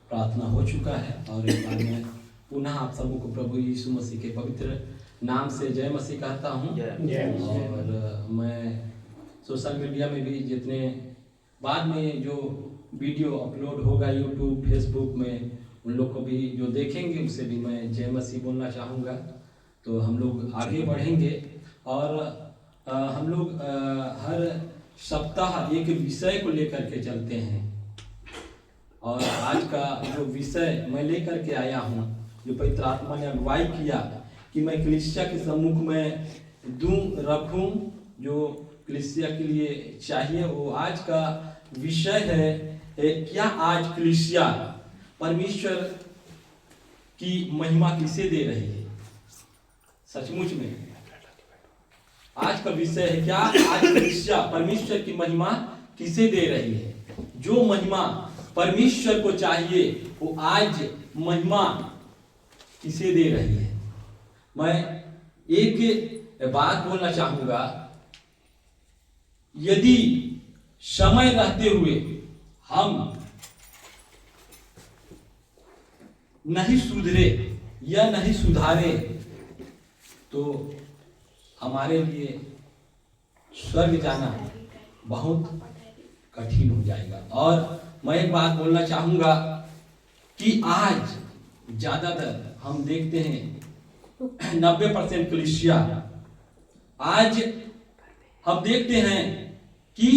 प्रार्थना हो चुका है और एक बार मैं पुनः आप सबों को प्रभु यीशु मसीह के पवित्र नाम से जय मसीह कहता हूँ। और मैं सोशल मीडिया में भी जितने बाद में जो वीडियो अपलोड होगा यूट्यूब फेसबुक में, उन लोग को भी जो देखेंगे उसे भी मैं जय मसीह बोलना चाहूँगा। तो हम लोग आगे बढ़ेंगे और हम लोग हर सप्ताह एक विषय को लेकर के चलते हैं। और आज का जो विषय मैं लेकर के आया हूँ, जो पवित्र आत्मा ने अगुवाई किया कि मैं कलीसिया के सम्मुख में रखूं, जो कलीसिया के लिए चाहिए, वो आज का विषय है क्या आज कलीसिया परमेश्वर की महिमा किसे दे रही है। सचमुच में आज का विषय है क्या आज कलीसिया परमेश्वर की महिमा किसे दे रही है। जो महिमा परमेश्वर को चाहिए वो आज महिमा किसे दे रही है। मैं एक बात बोलना चाहूंगा, यदि समय रहते हुए हम नहीं सुधरे या नहीं सुधारे तो हमारे लिए स्वर्ग जाना बहुत कठिन हो जाएगा। और मैं एक बात बोलना चाहूंगा कि आज ज्यादातर हम देखते हैं 90% कलीसिया, आज हम देखते हैं कि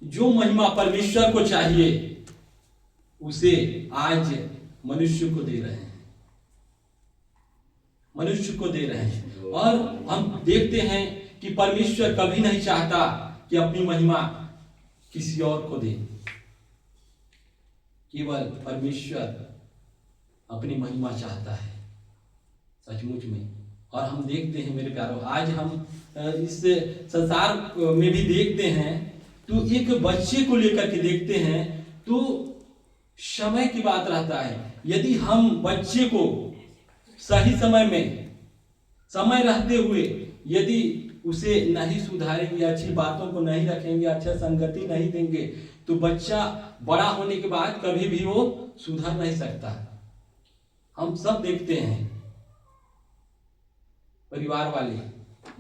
जो महिमा परमेश्वर को चाहिए उसे आज मनुष्य को दे रहे हैं, और हम देखते हैं कि परमेश्वर कभी नहीं चाहता कि अपनी महिमा किसी और को दे। केवल परमेश्वर अपनी महिमा चाहता है सचमुच में। और हम देखते हैं मेरे प्यारों, आज हम इस संसार में भी देखते हैं तो एक बच्चे को लेकर के देखते हैं तो समय की बात रहता है। यदि हम बच्चे को सही समय में, समय रहते हुए यदि उसे नहीं सुधारेंगे, अच्छी बातों को नहीं रखेंगे, अच्छा संगति नहीं देंगे, तो बच्चा बड़ा होने के बाद कभी भी वो सुधर नहीं सकता। हम सब देखते हैं परिवार वाले,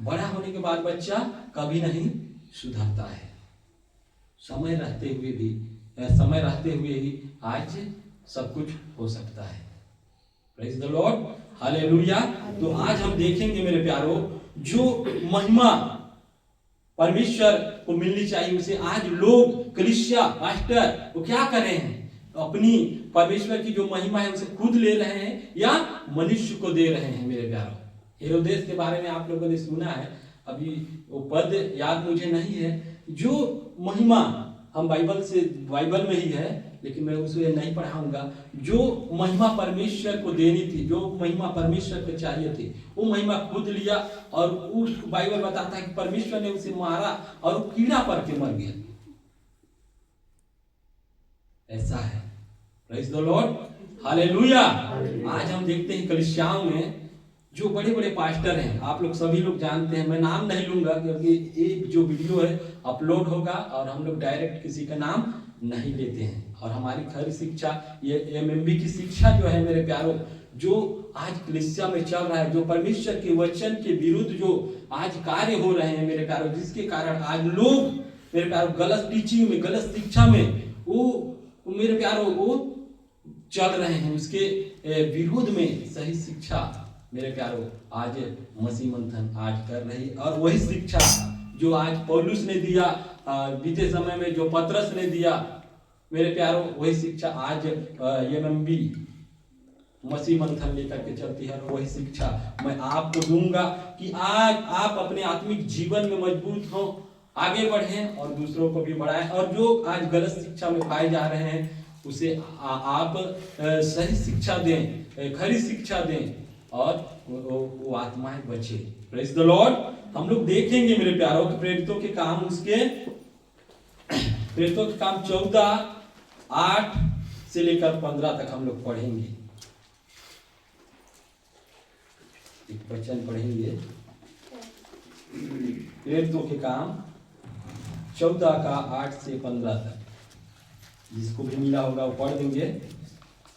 बड़ा होने के बाद बच्चा कभी नहीं सुधरता है। समय रहते हुए ही आज सब कुछ हो सकता है। Praise the Lord, hallelujah. तो आज हम देखेंगे मेरे प्यारों, जो महिमा परमेश्वर को मिलनी चाहिए उसे आज लोग, कलीसिया, पास्टर वो क्या कर रहे हैं, अपनी परमेश्वर की जो महिमा है उसे खुद ले रहे हैं या मनुष्य को दे रहे हैं। मेरे प्यारों, हेरोदेस के बारे में आप लोगों ने सुना है, अभी वो पद याद मुझे नहीं है। जो महिमा हम बाइबल में ही है, लेकिन मैं उसे नहीं पढ़ाऊंगा। जो महिमा परमेश्वर को देनी थी, जो महिमा परमेश्वर को चाहिए थी, वो महिमा खुद लिया। और उस बाइबल बताता है कि परमेश्वर ने उसे मारा और वो कीड़ा पड़ के मर गया। ऐसा है। Praise the Lord, hallelujah. आज हम देखते हैं कलीसियाओं में जो बड़े बड़े पास्टर हैं, आप लोग सभी लोग जानते हैं, मैं नाम नहीं लूंगा क्योंकि एक जो वीडियो है अपलोड होगा और हम लोग डायरेक्ट किसी का नाम नहीं लेते हैं। और हमारी खरी शिक्षा, ये एमएमबी की शिक्षा जो है मेरे प्यारों, जो आज कलीसिया में चल रहा है, जो परमेश्वर के वचन के विरुद्ध जो आज कार्य हो रहे हैं मेरे प्यारों, जिसके कारण आज लोग मेरे प्यारों गलत टीचिंग में, गलत शिक्षा में वो मेरे प्यारों वो चल रहे हैं, उसके विरुद्ध में सही शिक्षा मेरे प्यारों आज मसीह मंथन आज कर रही। और वही शिक्षा जो आज पौलुस ने दिया, बीते समय में जो पतरस ने दिया मेरे प्यारों, वही शिक्षा आज एमएमबी मसीह मंथन लेकर के चलती है। और वही शिक्षा मैं आपको दूंगा कि आज आप अपने आत्मिक जीवन में मजबूत हो, आगे बढ़ें और दूसरों को भी बढ़ाएं। और जो आज गलत शिक्षा में पाए जा रहे हैं उसे आप सही शिक्षा दें, खरी शिक्षा दें और वो आत्माएं बचे। Praise the Lord. हम लोग देखेंगे मेरे प्यारों के प्रेरितों के काम, उसके प्रेरितों के काम 14:8 से लेकर 15 तक हम लोग पढ़ेंगे। एक वचन पढ़ेंगे, प्रेरितों के काम 14 का 8 से 15 तक। जिसको भी मिला होगा वो पढ़ देंगे।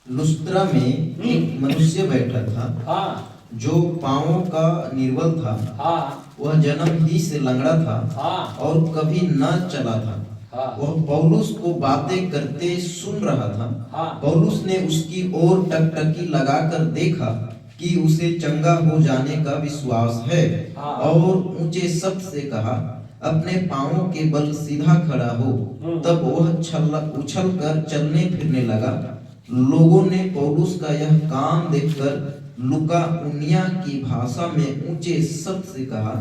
लुस्त्रा में एक मनुष्य बैठा था, हाँ जो पांवों का निर्बल था। हाँ वह जन्म ही से लंगड़ा था हाँ और कभी न चला था। हाँ वह पौलुस को बातें करते सुन रहा था। हाँ। पौलुस ने उसकी ओर टकटकी लगाकर देखा कि उसे चंगा हो जाने का विश्वास है, हाँ। और ऊंचे शब्द से कहा, अपने पांवों के बल सीधा खड़ा हो। तब वह उछल कर चलने फिरने लगा। लोगों ने पौलुस का यह काम देखकर लुका उनिया की भाषा में ऊंचे शब्द से कहा,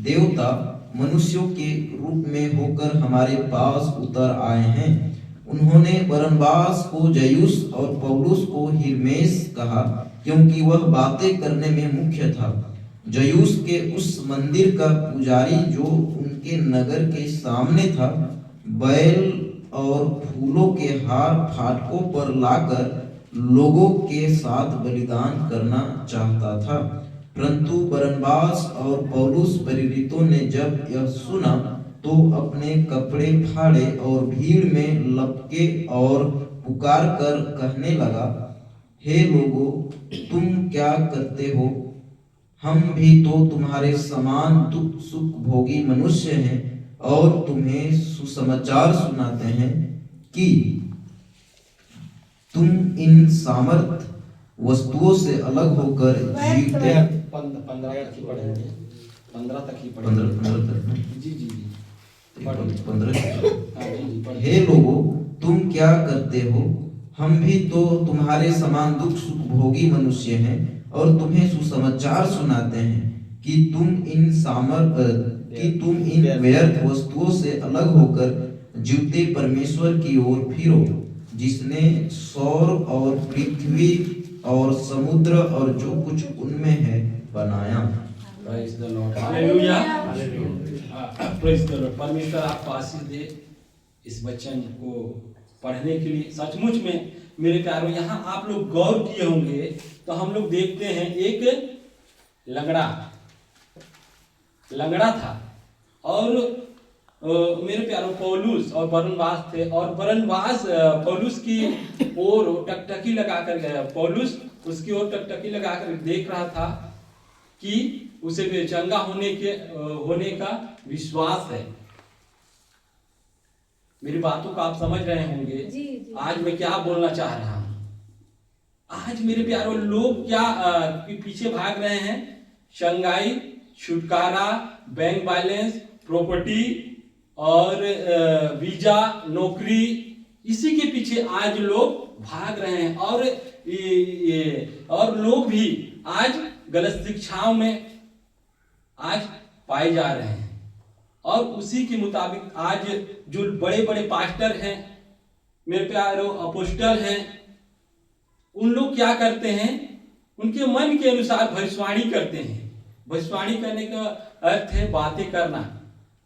देवता मनुष्यों के रूप में होकर हमारे पास उतर आए हैं। उन्होंने बरनबास को जयूस और पौलुस को हिरमेस कहा, क्योंकि वह बातें करने में मुख्य था। जयूस के उस मंदिर का पुजारी जो उनके नगर के सामने था, बैल और फूलों के हार फाटकों पर लाकर लोगों के साथ बलिदान करना चाहता था। परंतु बरनबास और पौलुस प्रेरितों ने जब यह सुना तो अपने कपड़े फाड़े और भीड़ में लपके और पुकार कर कहने लगा, हे लोगों, तुम क्या करते हो? हम भी तो तुम्हारे समान दुख सुख भोगी मनुष्य हैं और तुम्हें सुसमाचार सुनाते हैं कि तुम इन सामर्थ वस्तुओं से अलग होकर जीवते। 15 तक ही पढ़ेंगे, 15 तक ही 15 पढ़ेंगे। तक जी जी जी 15। हाँ जी जी पढ़ें। हे लोगों, तुम क्या करते हो? हम भी तो तुम्हारे समान दुख सुख भोगी मनुष्य हैं और तुम्हें सुसमाचार सुनाते हैं कि तुम इन व्यर्थ वस्तुओं से अलग होकर जीवते परमेश्वर की ओर फिरो, जिसने सौर और पृथ्वी और समुद्र और जो कुछ उनमें है बनाया। Praise the Lord. Hallelujah. Praise the Lord. परमेश्वर आपको आशीष दे इस वचन को पढ़ने के लिए। सचमुच में मेरे प्यारों, यहाँ आप लोग गौर किए होंगे तो हम लोग देखते हैं एक लंगड़ा था और मेरे प्यारों पौलुस और बरनबास थे, और बरनबास पौलुस की ओर टकटकी लगाकर गया। पौलुस उसकी ओर टकटकी लगाकर देख रहा था कि उसे चंगा होने का विश्वास है। मेरी बातों को आप समझ रहे होंगे। जी। आज मैं क्या बोलना चाह रहा हूं। आज मेरे प्यारों, लोग क्या पीछे भाग रहे हैं? शंघाई, छुटकारा, बैंक बैलेंस, प्रॉपर्टी और वीजा, नौकरी, इसी के पीछे आज लोग भाग रहे हैं। और लोग भी आज गलत शिक्षाओं में आज पाए जा रहे हैं, और उसी के मुताबिक आज जो बड़े बड़े पास्टर हैं मेरे प्यारों, अपोस्टल हैं, उन लोग क्या करते हैं? उनके मन के अनुसार भविष्यवाणी करते हैं। भविष्यवाणी करने का अर्थ है बातें करना।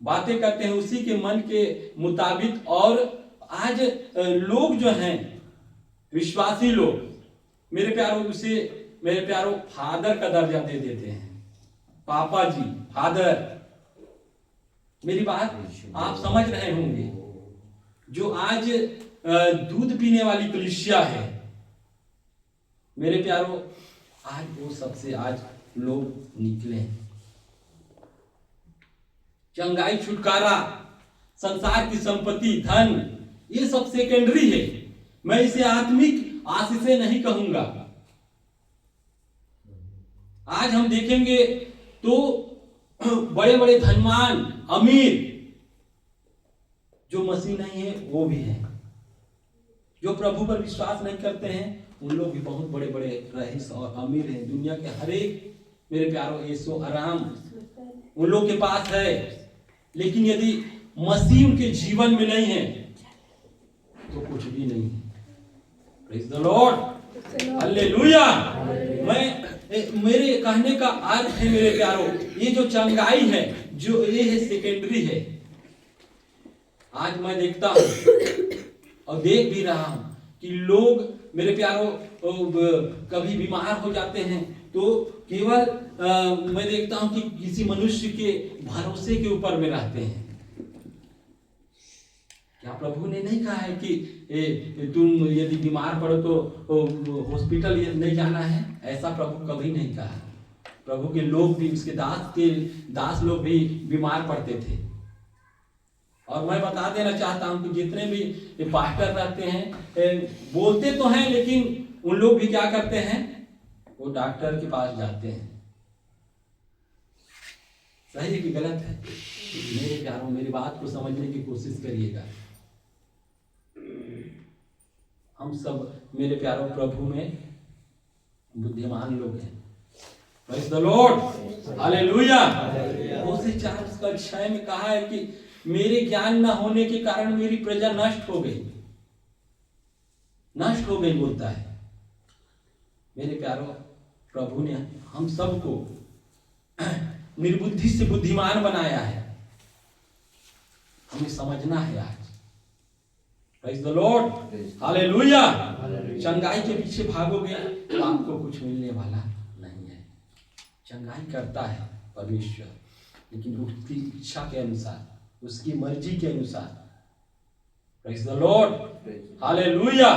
बातें करते हैं उसी के मन के मुताबिक, और आज लोग जो हैं, विश्वासी लोग, मेरे प्यारों फादर का दर्जा दे देते हैं। पापा जी, फादर। मेरी बात आप समझ रहे होंगे। जो आज दूध पीने वाली कलीसिया है मेरे प्यारों, आज वो सबसे आज लोग निकले हैं। चंगाई, छुटकारा, संसार की संपत्ति, धन, ये सब सेकेंडरी है। मैं इसे आत्मिक आशीषें नहीं कहूंगा। आज हम देखेंगे तो बड़े बड़े धनवान, अमीर, जो मसीह नहीं है वो भी है। जो प्रभु पर विश्वास नहीं करते हैं उन लोग भी बहुत बड़े बड़े रईस और अमीर हैं। दुनिया के हर एक मेरे प्यारों ऐशो आराम उन लोग के पास है, लेकिन यदि मसीह उनके जीवन में नहीं है तो कुछ भी नहीं है। Praise the Lord, hallelujah. मेरे कहने का अर्थ है मेरे प्यारों, ये जो चंगाई है, जो ये है सेकेंडरी है। आज मैं देखता हूं और देख भी रहा हूं कि लोग मेरे प्यारों कभी बीमार हो जाते हैं तो केवल मैं देखता हूं कि किसी मनुष्य के भरोसे के ऊपर में रहते हैं। क्या प्रभु ने नहीं कहा है कि तुम यदि बीमार पड़ो तो हॉस्पिटल ये नहीं जाना है? ऐसा प्रभु कभी नहीं कहा। प्रभु के लोग भी, उसके दास लोग भी बीमार पड़ते थे। और मैं बता देना चाहता हूं कि जितने भी पास्टर रहते हैं, बोलते तो हैं लेकिन उन लोग भी क्या करते हैं, वो डॉक्टर के पास जाते हैं। सही है कि गलत है? मेरे प्यारों, मेरी बात को समझने की कोशिश करिएगा। हम सब मेरे प्यारों प्रभु में बुद्धिमान लोग हैं। Praise the Lord, hallelujah. उसे 4:6 में कहा है कि मेरे ज्ञान न होने के कारण मेरी प्रजा नष्ट हो गई बोलता है। मेरे प्यारों, प्रभु ने हम सबको निर्बुद्धि से बुद्धिमान बनाया है। हमें समझना है आज। Praise the Lord, hallelujah. चंगाई के पीछे भागोगे तो आपको कुछ मिलने वाला नहीं है। चंगाई करता है परमेश्वर, लेकिन उसकी इच्छा के अनुसार, उसकी मर्जी के अनुसार। Praise the Lord, hallelujah.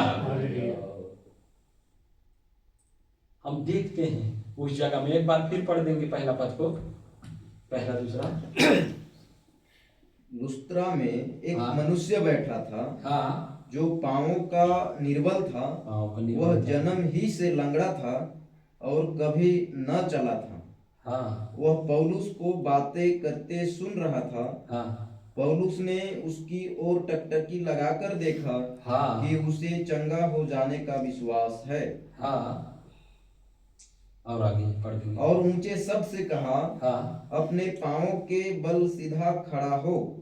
हम देखते हैं उस जगह में, एक बार फिर पढ़ देंगे पहला पद को, पहला दूसरा। लुस्त्रा में एक मनुष्य बैठा था, जो पांवों का निर्बल था। वह जन्म ही से लंगड़ा था और कभी न चला था। वह पौलुस को बातें करते सुन रहा था। पौलुस ने उसकी ओर टकटकी लगाकर देखा कि उसे चंगा हो जाने का विश्वास है। और आगे पढ़ देंगे। और ऊंचे शब्द से कहा, अपने पांवों के बल सीधा खड़ा हो।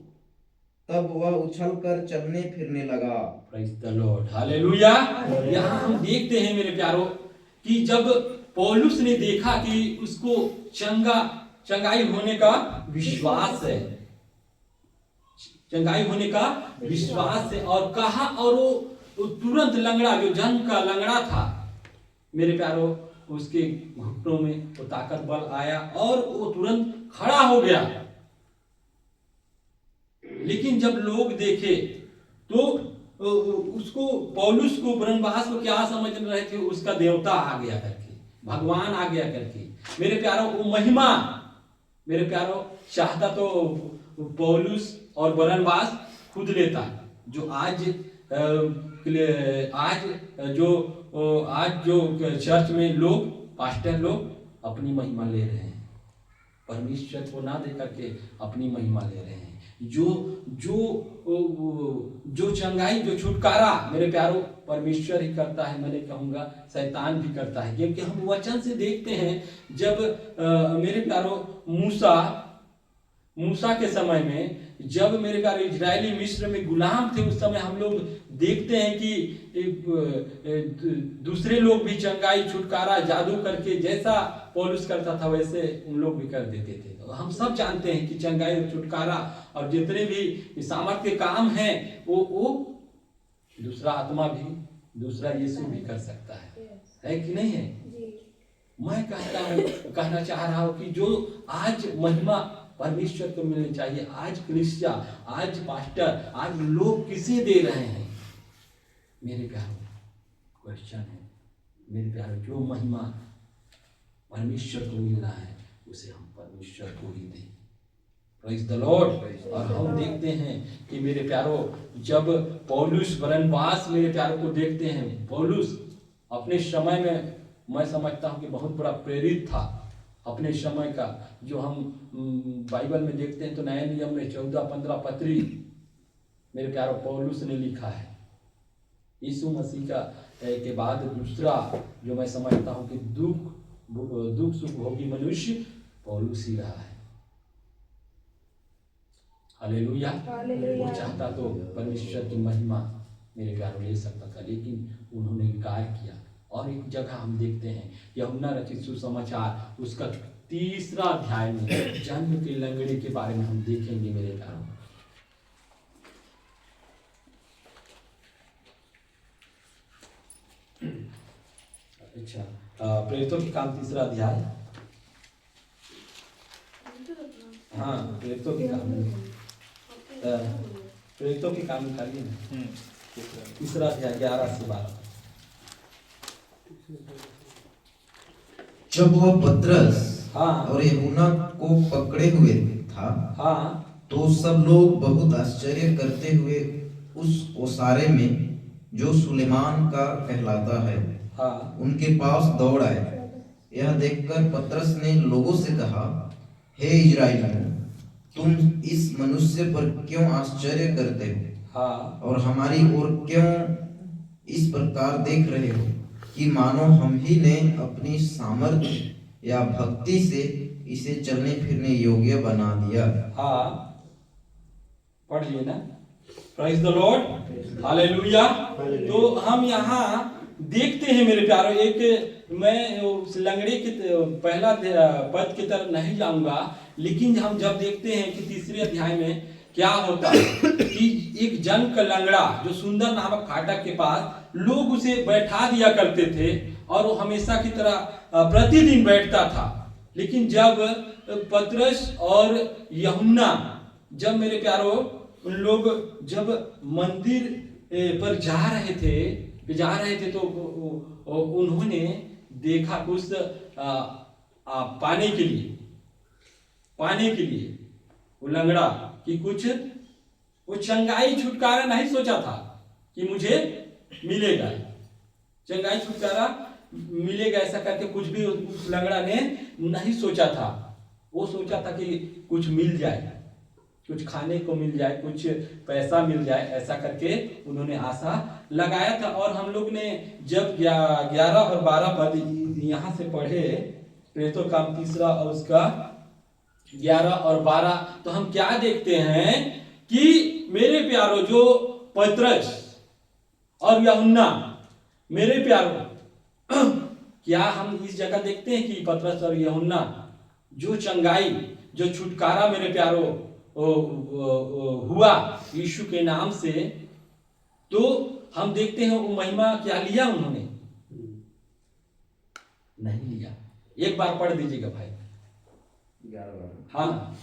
तब वह उछलकर चलने फिरने लगा। Praise the Lord, hallelujah. यहाँ हम देखते हैं मेरे प्यारों कि जब पौलुस ने देखा कि उसको चंगाई होने का विश्वास है, चंगाई होने का विश्वास है, और कहा, और वो तुरंत लंगड़ा, जो जन्म का लंगड़ा था, मेरे प्यारों, उसके घुटनों में वो ताकत बल आया और वो तुरंत खड़ा हो गया। लेकिन जब लोग देखे तो उसको, पौलुस को, बरनबास को क्या समझ रहे थे? उसका देवता आ गया करके, भगवान आ गया करके। मेरे प्यारों, वो महिमा, मेरे प्यारों, चाहता तो पौलुस और बरनबास खुद लेता, जो आज जो चर्च में लोग, पास्टर लोग अपनी महिमा ले रहे हैं, परमेश्वर को ना दे करके अपनी महिमा ले रहे हैं। जो चंगाई, जो छुटकारा, मेरे प्यारों, परमेश्वर ही करता है। मैंने कहूँगा शैतान भी करता है, क्योंकि हम वचन से देखते हैं, जब मेरे प्यारों मूसा के समय में, जब मेरे प्यारे इजरायली मिस्र में गुलाम थे, उस समय हम लोग देखते हैं कि दूसरे लोग भी चंगाई, छुटकारा, जादू करके जैसा पौलुस करता था वैसे उन लोग भी कर देते थे। तो हम सब जानते हैं कि चंगाई और छुटकारा और जितने भी सामर्थ्य के काम हैं, वो दूसरा आत्मा भी, दूसरा यीशु भी कर सकता है कि नहीं है? मैं कहना चाह रहा हूँ कि जो आज महिमा परमेश्वर को मिलनी चाहिए, आज कलीसिया, आज पास्टर, आज लोग किसे दे रहे हैं? मेरे प्यारों, क्वेश्चन है मेरे प्यारों, जो महिमा परमेश्वर को मिलना है उसे हम परमेश्वर को ही दें। Praise the Lord. और हम देखते हैं कि मेरे प्यारों, जब पौलुस, बरनबास, मेरे प्यारों को देखते हैं, पौलुस अपने समय में, मैं समझता हूँ कि बहुत बड़ा प्रेरित था अपने समय का। जो हम बाइबल में देखते हैं तो नए नियम में 14-15 पत्री मेरे प्यारों पौलुस ने लिखा है। यीशु मसीह का के बाद दूसरा जो मैं समझता हूँ कि दुख सुख भोगी मनुष्य पौलुस ही रहा है। हालेलुया। वो चाहता तो परमेश्वर की महिमा मेरे प्यारों ले सकता था, लेकिन उन्होंने इनकार किया। और एक जगह हम देखते हैं यूहन्ना रचित सुसमाचार, उसका 3 अध्याय में जन्म के लंगड़े के बारे में हम देखेंगे मेरे प्यारों। अच्छा, प्रेरितों के काम 3 अध्याय। हाँ, प्रेरितों के काम प्रेरितों के काम निकालिए ना, तीसरा अध्याय 11 से 12। जब वह पतरस हाँ और यूहन्ना को पकड़े हुए था, हाँ तो सब लोग बहुत आश्चर्य करते हुए उस ओसारे में जो सुलेमान का कहलाता है हाँ उनके पास दौड़ आए। यह देखकर पतरस ने लोगों से कहा, हे इजराइलियों, तुम इस मनुष्य पर क्यों आश्चर्य करते हो हाँ और हमारी ओर क्यों इस प्रकार देख रहे हो कि मानो हम ही ने अपनी सामर्थ्य या भक्ति से इसे चलने फिरने योग्य बना दिया। हाँ, पढ़ लिए ना। Praise the Lord, hallelujah. तो हम यहाँ देखते हैं मेरे प्यारों, एक मैं उस लंगड़े के पहला पद की तरफ नहीं जाऊंगा, लेकिन हम जब देखते हैं कि तीसरे अध्याय में क्या होता है कि एक जन का लंगड़ा जो सुंदर नामक फाटक के पास लोग उसे बैठा दिया करते थे और वो हमेशा की तरह प्रतिदिन बैठता था। लेकिन जब पतरस और यूहन्ना जब मेरे प्यारों उन लोग जब मंदिर पर जा रहे थे तो उन्होंने देखा कुछ पाने के लिए वो लंगड़ा कि कुछ वो चंगाई छुटकारा नहीं सोचा था कि मुझे मिलेगा, चंगाई छुटकारा मिलेगा ऐसा करके कुछ भी उस लंगड़ा ने नहीं सोचा था। वो सोचा था कि कुछ मिल जाए, कुछ खाने को मिल जाए, कुछ पैसा मिल जाए, ऐसा करके उन्होंने आशा लगाया था। और हम लोग ने जब 11 और 12 पद यहाँ से पढ़े, प्रेरितों का काम तीसरा और उसका 11 और 12, तो हम क्या देखते हैं कि मेरे प्यारों जो पतरस और यूहन्ना, मेरे प्यारों क्या हम इस जगह देखते हैं कि पतरस और यूहन्ना जो चंगाई जो छुटकारा मेरे प्यारों हुआ यीशु के नाम से, तो हम देखते हैं वो महिमा क्या लिया उन्होंने? नहीं लिया। एक बार पढ़ दीजिएगा भाई। हाँ,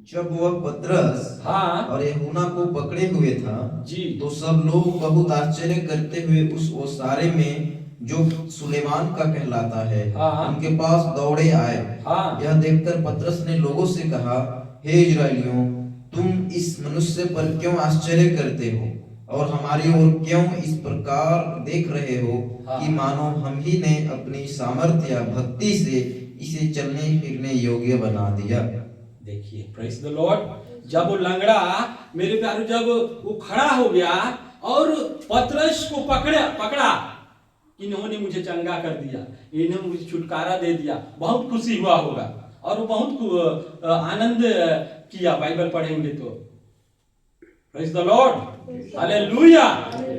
जब वह पतरस हाँ और यूहन्ना को पकड़े हुए था जी, तो सब लोग बहुत आश्चर्य करते हुए उस ओसारे में जो सुलेमान का कहलाता है हाँ। उनके पास दौड़े आए। हाँ यह देखकर पतरस ने लोगों से कहा, हे इजराइलियों, तुम इस मनुष्य पर क्यों आश्चर्य करते हो और हमारी ओर क्यों इस प्रकार देख रहे हो कि मानो हम ही ने अपनी सामर्थ्य या भक्ति से इसे चलने फिरने योग्य बना दिया। देखिए, प्रेज द लॉर्ड। जब वो लंगड़ा मेरे प्यारे जब वो खड़ा हो गया और पतरस को पकड़ा, इन्होंने मुझे चंगा कर दिया, इन्होंने मुझे छुटकारा दे दिया, बहुत खुशी हुआ होगा और वो बहुत आनंद किया। बाइबल पढ़ेंगे तो प्रेज द लॉर्ड, हालेलुया।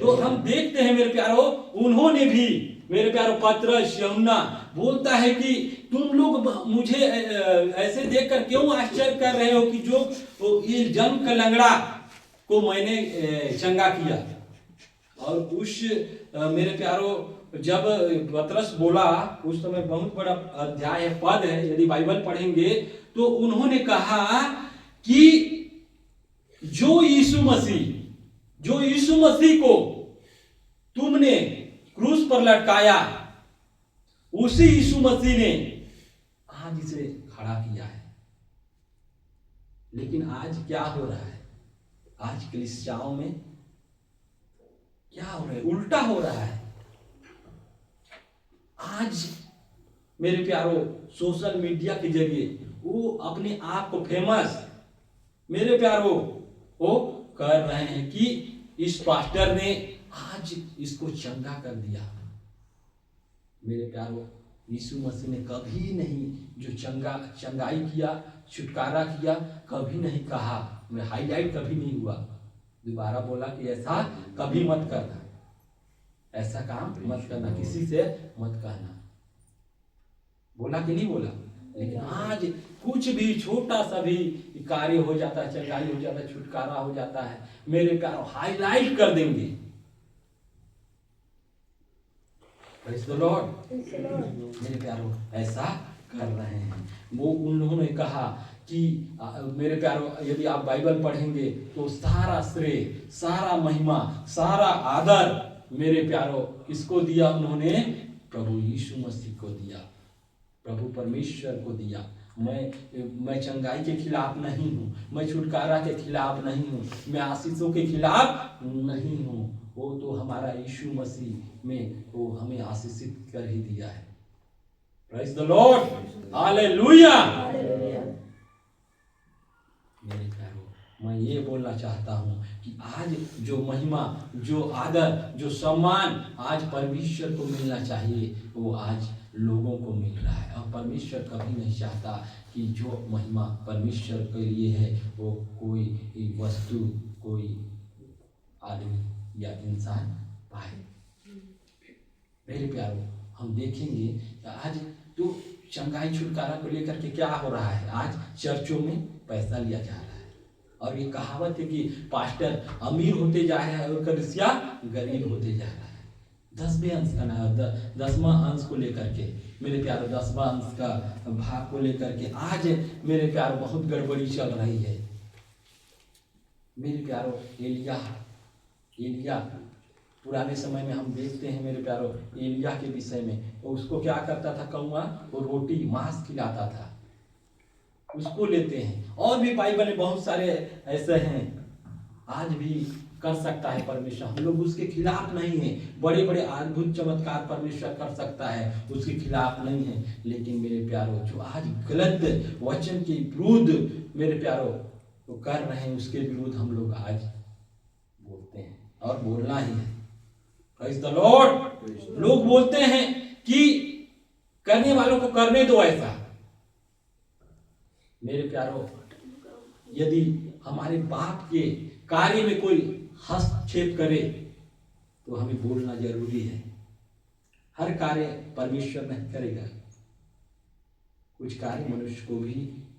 तो हम देखते हैं मेरे प्यारो, उन्होंने भी मेरे प्यारो पतरस यूहन्ना बोलता है कि तुम लोग मुझे ऐसे देखकर क्यों आश्चर्य कर रहे हो कि जो ये जन्म का लंगड़ा को मैंने चंगा किया। और उस मेरे प्यारो जब पतरस बोला, उस समय बहुत बड़ा अध्याय है, पद है, यदि बाइबल पढ़ेंगे तो उन्होंने कहा कि जो यीशु मसीह को तुमने क्रूस पर लटकाया, उसी यीशु मसीह ने आज इसे खड़ा किया है। लेकिन आज क्या हो रहा है? आज कलीसियाओं में क्या हो रहा है? उल्टा हो रहा है। आज मेरे प्यारो सोशल मीडिया के जरिए वो अपने आप को फेमस मेरे प्यारो वो कर रहे हैं कि इस पास्टर ने आज इसको चंगा कर दिया। मेरे प्यारो, यीशु मसीह ने कभी नहीं जो चंगाई किया, छुटकारा किया, कभी नहीं कहा, मैं हाईलाइट कभी नहीं हुआ। दोबारा बोला कि ऐसा कभी मत करना, ऐसा काम मत करना, किसी से मत कहना। बोला कि नहीं बोला? लेकिन आज कुछ भी छोटा सा भी कार्य हो जाता है, चंगाई हो जाता है, छुटकारा हो जाता है, मेरे प्यारो हाईलाइट कर देंगे। Praise the Lord. मेरे प्यारो ऐसा कर रहे हैं। वो उन्होंने कहा कि मेरे प्यारो यदि आप बाइबल पढ़ेंगे तो सारा श्रेय, सारा महिमा, सारा आदर मेरे प्यारो किसको दिया उन्होंने? प्रभु यीशु मसीह को दिया, प्रभु परमेश्वर को दिया। मैं चंगाई के खिलाफ नहीं हूँ, मैं छुटकारा के खिलाफ नहीं हूँ, मैं आशीषों के खिलाफ नहीं हूँ। वो तो हमारा यीशु मसीह में वो हमें आशीषित कर ही दिया है। Praise the Lord, hallelujah. मेरे प्यारो, मैं ये बोलना चाहता हूँ कि आज जो महिमा, जो आदर, जो सम्मान आज परमेश्वर को मिलना चाहिए वो आज लोगों को मिल रहा है। और परमेश्वर कभी नहीं चाहता कि जो महिमा परमेश्वर के लिए है वो कोई वस्तु, कोई आदमी या इंसान पाए। मेरे प्यारो, हम देखेंगे आज तो चंगाई छुटकारा को लेकर के क्या हो रहा है? आज चर्चों में पैसा लिया जा रहा है और ये कहावत है कि पास्टर अमीर होते जा रहे हैं और कलीसिया गरीब होते जा रहा है। 10वें अंश का ना 10वां अंश को लेकर के मेरे प्यारो, 10वां अंश का भाग को लेकर के आज मेरे प्यारो बहुत गड़बड़ी चल रही है। मेरे प्यारो, एलिया पुराने समय में हम देखते हैं मेरे प्यारो, एलिया के विषय में वो उसको क्या करता था? कौआ वो रोटी मांस खिलाता था, उसको लेते हैं। और भी बाइबल में बहुत सारे ऐसे हैं, आज भी कर सकता है परमेश्वर, हम लोग उसके खिलाफ नहीं है। बड़े बड़े अद्भुत चमत्कार परमेश्वर कर सकता है, उसके खिलाफ नहीं है। लेकिन मेरे प्यारो, जो आज गलत वचन के विरुद्ध मेरे प्यारो वो कर रहे हैं, उसके विरुद्ध हम लोग आज बोलते हैं और बोलना ही है। Praise the Lord. लोग बोलते हैं कि करने वालों को करने दो ऐसा। मेरे प्यारो, यदि हमारे बाप के कार्य में कोई हस्तक्षेप करे तो हमें बोलना जरूरी है। हर कार्य परमेश्वर नहीं करेगा, कुछ कार्य मनुष्य को भी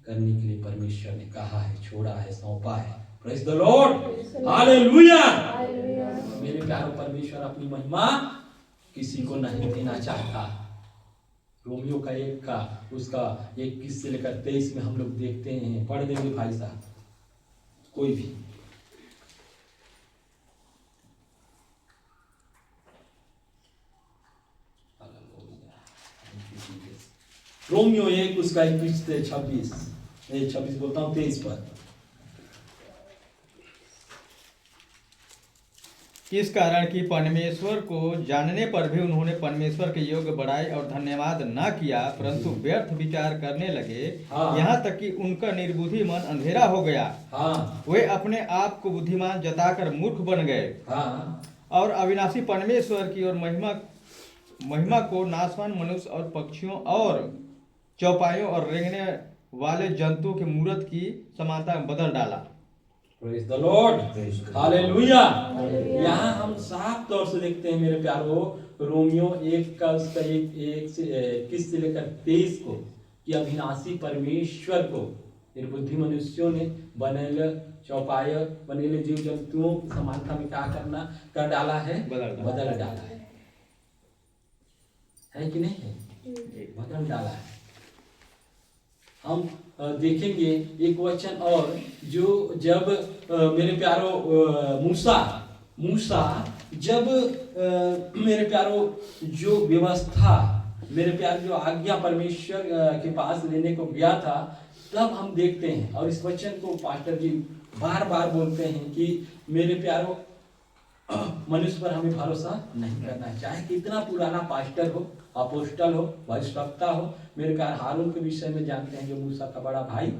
करने के लिए परमेश्वर ने कहा है, छोड़ा है, सौंपा है। Praise the Lord, hallelujah. मेरे प्यारो, परमेश्वर अपनी महिमा किसी को नहीं देना चाहता। रोमियो का 1 का उसका 21 से लेकर 23 में हम लोग देखते हैं, पढ़ देंगे भाई साहब कोई भी। रोमियो 1 उसका 21 से 26 बोलता हूँ 23 पर। इस कारण कि परमेश्वर को जानने पर भी उन्होंने परमेश्वर के योग्य बड़ाई और धन्यवाद न किया, परंतु व्यर्थ विचार करने लगे। हाँ। यहाँ तक कि उनका निर्बुद्धि मन अंधेरा हो गया। हाँ। वे अपने आप को बुद्धिमान जताकर मूर्ख बन गए। हाँ। और अविनाशी परमेश्वर की और महिमा को नाशवान मनुष्य और पक्षियों और चौपाइयों और रेंगने वाले जंतुओं के मूर्त की समानता में बदल डाला। Praise the Lord, hallelujah. यहाँ हम साफ तौर से देखते हैं मेरे प्यारो, रोमियो 1 का उसका 1 से 21 से लेकर 23 को, कि अविनाशी परमेश्वर को निर्बुद्धि मनुष्यों ने बनेले चौपाई बनेले जीव जंतुओं की समानता में क्या कर डाला है? बदल डाला है कि नहीं है? बदल डाला है। हम देखेंगे एक वचन और, जो जब मेरे प्यारो मूसा जब मेरे प्यारो जो व्यवस्था, मेरे प्यार जो आज्ञा परमेश्वर के पास लेने को गया था, तब हम देखते हैं, और इस वचन को पास्टर जी बार बार बोलते हैं कि मेरे प्यारो, मनुष्य पर हमें भरोसा नहीं करना, चाहे कितना पुराना पास्टर हो, अपोस्टल हो, भविष्यवक्ता हो। मेरे प्यार हारून के विषय में जानते हैं, जो मूसा का बड़ा भाई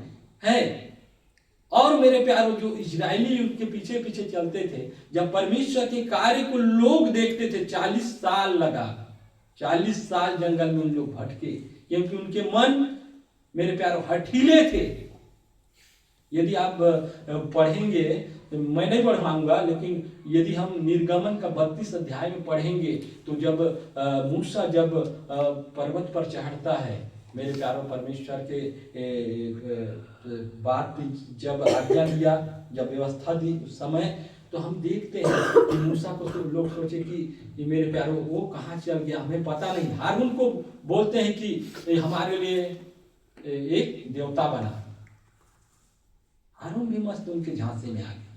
है। और मेरे प्यारो, जो इजरायली युग के पीछे पीछे चलते थे, जब परमेश्वर के कार्य को लोग देखते थे, 40 साल लगा, 40 साल जंगल में उन लोग भटके, क्योंकि उनके मन मेरे प्यारो हठीले थे। यदि आप पढ़ेंगे, मैं नहीं पढ़वाऊंगा, लेकिन यदि हम निर्गमन का 32 अध्याय में पढ़ेंगे, तो जब मूसा जब पर्वत पर चढ़ता है, मेरे प्यारो, परमेश्वर के बात जब आज्ञा दिया, जब व्यवस्था दी उस समय, तो हम देखते हैं कि मूसा को तो लोग सोचे कि मेरे प्यारो वो कहाँ चल गया, हमें पता नहीं। हारून को बोलते हैं कि हमारे लिए एक देवता बना, हारून भी मस्त उनके झांसे में आ गया।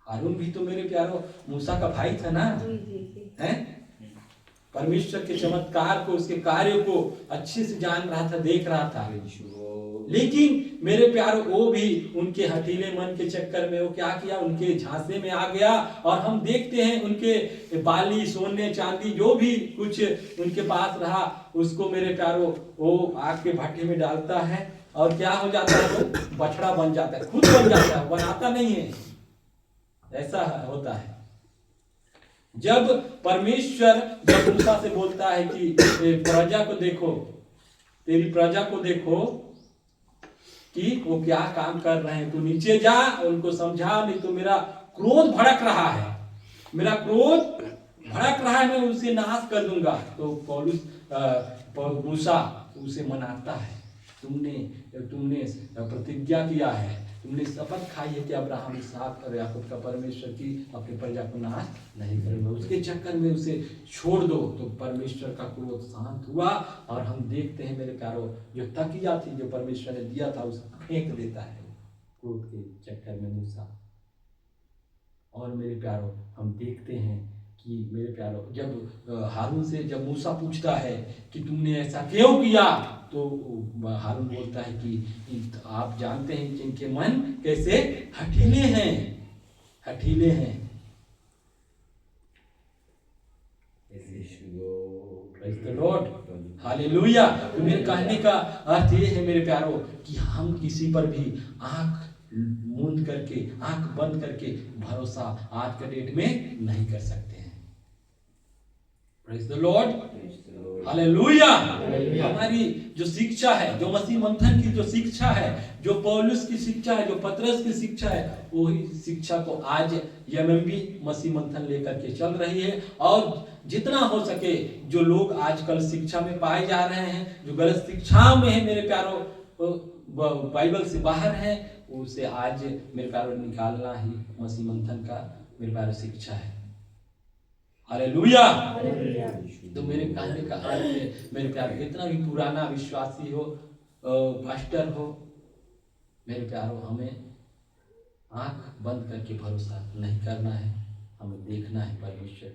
हारून भी तो मेरे प्यारो मूसा का भाई था ना, है? परमेश्वर के चमत्कार को, उसके कार्य को अच्छे से जान रहा था, देख रहा था। लेकिन मेरे प्यारो वो भी उनके हठीले मन के चक्कर में वो क्या किया, उनके झांसे में आ गया। और हम देखते हैं उनके बाली, सोने चांदी जो भी कुछ उनके पास रहा, उसको मेरे प्यारो वो आग के भट्टे में डालता है और क्या हो जाता है, वो बछड़ा बन जाता है, खुद बन जाता है, बनाता नहीं है। ऐसा होता है। जब परमेश्वर जब मूसा से बोलता है कि प्रजा को देखो, तेरी प्रजा को देखो कि वो क्या काम कर रहे हैं, तू नीचे जा, उनको समझा, नहीं तो मेरा क्रोध भड़क रहा है, मेरा क्रोध भड़क रहा है, मैं उसे नाश कर दूंगा। तो पौलुस मूसा उसे मनाता है, तुमने प्रतिज्ञा किया है, तुमने शपथ खाई है कि अब्राहम, इसहाक और याकूब का परमेश्वर की अपनी प्रजा को नाश नहीं करेगा, उसके चक्कर में उसे छोड़ दो। तो परमेश्वर का क्रोध शांत हुआ और हम देखते हैं मेरे प्यारो, जो तकिया थी जो परमेश्वर ने दिया था उसे फेंक देता है क्रोध के चक्कर में मूसा। और मेरे प्यारो हम देखते हैं कि मेरे प्यारो जब हारून से जब मूसा पूछता है कि तुमने ऐसा क्यों किया, तो हारून बोलता है कि आप जानते हैं कि इनके मन कैसे हठीले हैं, हठीले हैं। Praise the Lord, hallelujah. तो मेरे कहने का अर्थ ये है मेरे प्यारो कि हम किसी पर भी आंख मूंद करके, आंख बंद करके भरोसा आज के डेट में नहीं कर सकते हैं। Praise the Lord, hallelujah. हमारी जो शिक्षा है, जो मसीह मंथन की जो शिक्षा है, जो पौलुस की शिक्षा है, जो पतरस की शिक्षा है, वही शिक्षा को आज एमएमबी मसीह मंथन लेकर के चल रही है। और जितना हो सके जो लोग आजकल शिक्षा में पाए जा रहे हैं, जो गलत शिक्षा में है मेरे प्यारो, बाइबल से बाहर है, उसे आज मेरे प्यारो निकालना ही मसीह मंथन का मेरे प्यारो शिक्षा है। हालेलुया। तो मेरे कहने का अर्थ है मेरे प्यारो, कितना भी पुराना विश्वासी हो, पास्टर हो, मेरे प्यारो हमें आंख बंद करके भरोसा नहीं करना है, हमें देखना है परमेश्वर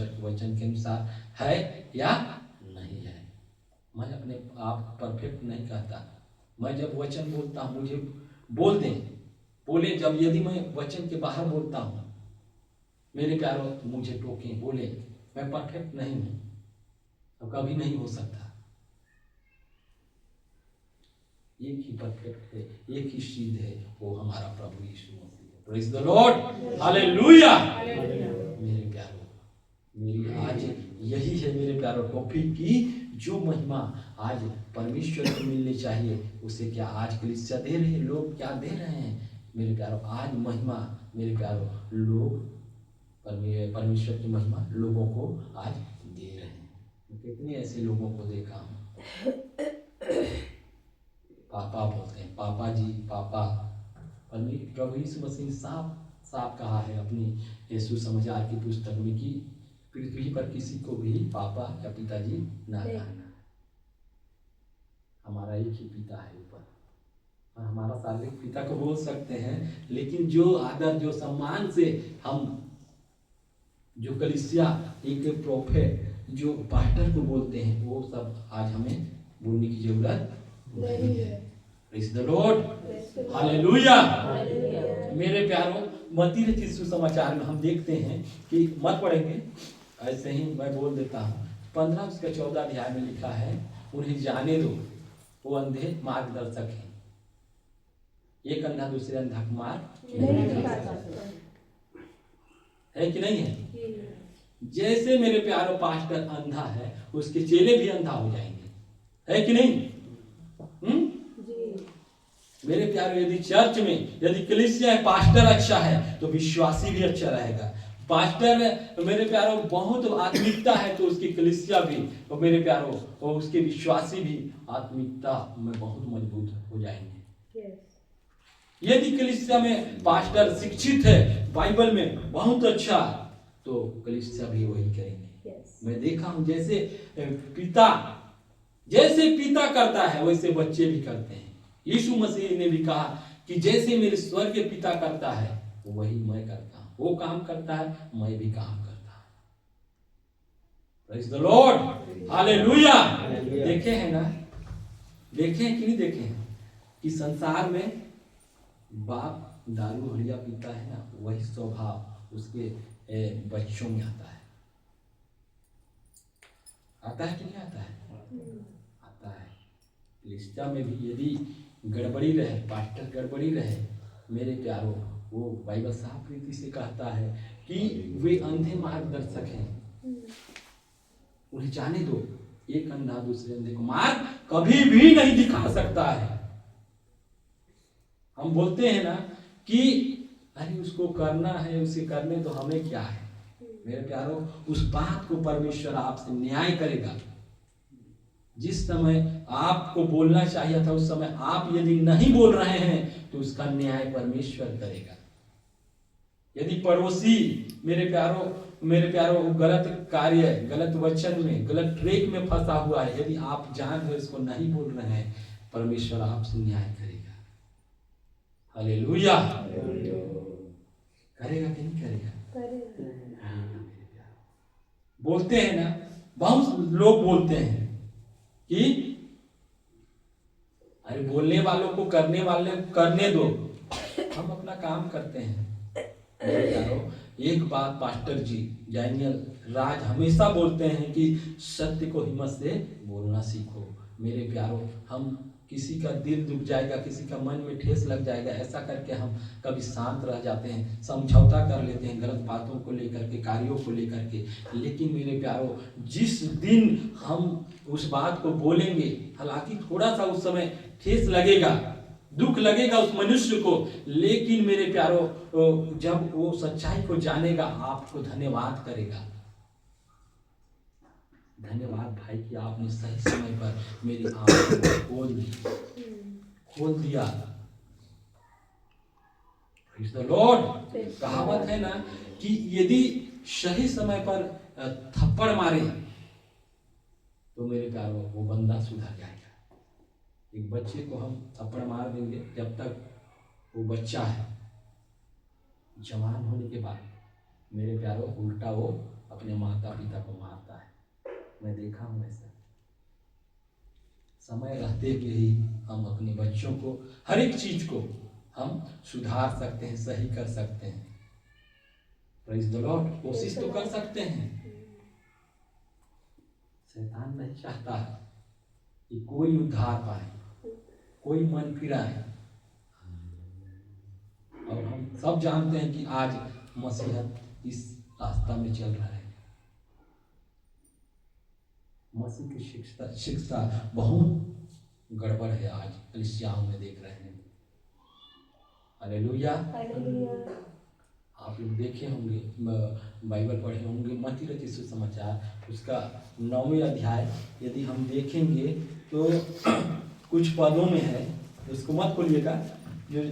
के वचन के अनुसार है या नहीं है। मैं अपने आप परफेक्ट नहीं कहता, मैं जब वचन बोलता हूँ मुझे बोले जब यदि मैं वचन के बाहर बोलता हूँ मेरे प्यारो तो मुझे टोके, बोले, मैं परफेक्ट नहीं हूँ और कभी नहीं हो सकता। एक ही परफेक्ट है, एक ही सिद्ध है, वो हमारा प्रभु यीशु मसीह है। Praise the Lord, hallelujah. मेरे प्यारो, मेरी आज यही है मेरे प्यारो टॉपिक की जो महिमा आज परमेश्वर को मिलनी चाहिए, उसे क्या आज कलीसिया दे रही है, लोग क्या दे रहे हैं मेरे प्यारो। आज महिमा मेरे प्यारो लोग परमेश्वर की महिमा लोगों को आज दे रहे हैं। कितने ऐसे लोगों को देखा हूँ, पापा बोलते हैं, पापा जी, पापा। प्रभु यीशु मसीह ने साफ कहा है अपनी सुसमाचार की पुस्तक में कि पृथ्वी पर किसी को भी पापा या पिताजी ना कहना। हमारा एक ही पिता है ऊपर, और हमारा शारीरिक पिता को बोल सकते हैं, लेकिन जो आदर, जो सम्मान से हम जो कलीसिया एक प्रोफेट, जो पास्टर को बोलते हैं, वो सब आज हमें बोलने की जरूरत नहीं है। Praise the Lord, hallelujah. मेरे प्यारों, मत्ती रचित सुसमाचार में हम देखते हैं कि मत पढ़ेंगे, ऐसे ही मैं बोल देता हूँ। 15 उसका 14 अध्याय में लिखा है, उन्हें जाने दो, वो अंधे मार्गदर्शक हैं। एक अंधा दूसरे अंधा को मार्ग है कि नहीं है। जैसे मेरे प्यारो पास्टर अंधा है, उसके चेले भी अंधा हो जाएंगे, है कि नहीं। मेरे प्यारो, यदि चर्च में यदि कलीसिया है, पास्टर अच्छा है तो विश्वासी भी अच्छा रहेगा। पास्टर मेरे प्यारो बहुत आत्मिकता है तो उसकी कलीसिया भी, और मेरे प्यारो और उसके विश्वासी भी आत्मिकता में बहुत मजबूत हो जाएंगे। यदि कलीसिया में पास्टर शिक्षित है, बाइबल में बहुत अच्छा, तो कलीसिया भी वही करेंगे। मैं देखा हूं जैसे पिता करता है वैसे बच्चे भी करते हैं। यीशु मसीह ने भी कहा कि जैसे मेरे स्वर्गीय पिता करता है वही मैं करता हूं। वो काम करता है, मैं भी काम करता हूं। Praise the Lord, hallelujah. देखे हैं ना, देखे हैं कि नहीं देखे हैं कि संसार में बाप दारू हड़िया पीता है ना, वही स्वभाव उसके बच्चों में आता है। आता है कि नहीं आता है? आता है। कलीसिया में भी यदि गड़बड़ी रहे, पास्टर गड़बड़ी रहे, मेरे प्यारों, वो बाइबल साफ रीति से कहता है कि वे अंधे मार्गदर्शक हैं, उन्हें जाने दो। एक अंधा दूसरे अंधे को मार्ग कभी भी नहीं दिखा सकता है। हम बोलते हैं ना कि अरे उसको करना है, उसे करने तो हमें क्या है। मेरे प्यारों, उस बात को परमेश्वर आपसे न्याय करेगा। जिस समय आपको बोलना चाहिए था उस समय आप यदि नहीं बोल रहे हैं तो उसका न्याय परमेश्वर करेगा। यदि पड़ोसी मेरे प्यारों गलत कार्य, गलत वचन में, गलत ट्रैक में फंसा हुआ है, यदि आप जानकर इसको नहीं बोल रहे हैं, परमेश्वर आपसे न्याय करेगा। हालेलुया। करेगा कि नहीं करेगा? बोलते हैं ना, बहुत लोग बोलते हैं कि अरे बोलने वालों को करने वाले करने दो, हम अपना काम करते हैं। एक बात पास्टर जी डैनियल राज हमेशा बोलते हैं कि सत्य को हिम्मत से बोलना सीखो। मेरे प्यारों, हम किसी का दिल दुख जाएगा, किसी का मन में ठेस लग जाएगा, ऐसा करके हम कभी शांत रह जाते हैं, समझौता कर लेते हैं गलत बातों को लेकर के, कार्यों को लेकर के। लेकिन मेरे प्यारों, जिस दिन हम उस बात को बोलेंगे, हालांकि थोड़ा सा उस समय ठेस लगेगा, दुख लगेगा उस मनुष्य को, लेकिन मेरे प्यारों जब वो सच्चाई को जानेगा, आपको धन्यवाद करेगा। धन्यवाद भाई कि आपने सही समय पर मेरी आंखों को खोल दिया। Praise the Lord. कहावत है ना कि यदि सही समय पर थप्पड़ मारे तो मेरे प्यारों वो बंदा सुधर जाएगा। एक बच्चे को हम थप्पड़ मार देंगे, जब तक वो बच्चा है, जवान होने के बाद मेरे प्यारों उल्टा वो अपने माता पिता को मारता है। मैं देखा हूँ ऐसा। समय रहते हुए ही हम अपने बच्चों को, हर एक चीज को हम सुधार सकते हैं, सही कर सकते हैं। Praise the Lord. कोशिश तो कर सकते हैं। शैतान नहीं चाहता है कि कोई उद्धार पाए, कोई मन फिराए। और हम सब जानते हैं कि आज मसीहत इस रास्ता में चल रहा है। मसीह की शिक्षा बहुत गड़बड़ है, आज कलीसियाओं में देख रहे हैं। हालेलुया। आप लोग देखे होंगे, बाइबल पढ़े होंगे, मत्ती रचित सुसमाचार उसका 9वें अध्याय यदि हम देखेंगे तो कुछ पदों में है, उसको मत खोलिएगा। जो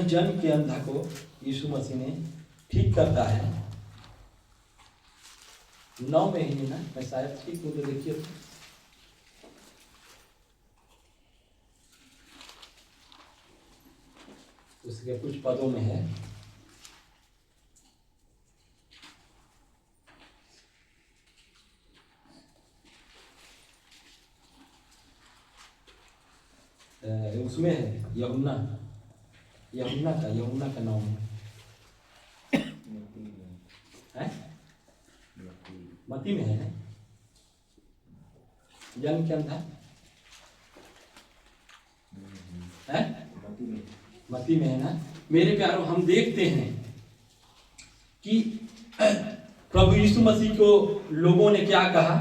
जन्म के अंधा को यीशु मसीह ने ठीक करता है, 9 में ही ना, मैं शायद ठीक हूँ तो देखिए, उसके कुछ पदों में है, उसमें है यूहन्ना का 9 में है, मत्ती में है जन्म के अंधा है, मत्ती में है ना। मेरे प्यारों, हम देखते हैं कि प्रभु यीशु मसीह को लोगों ने क्या कहा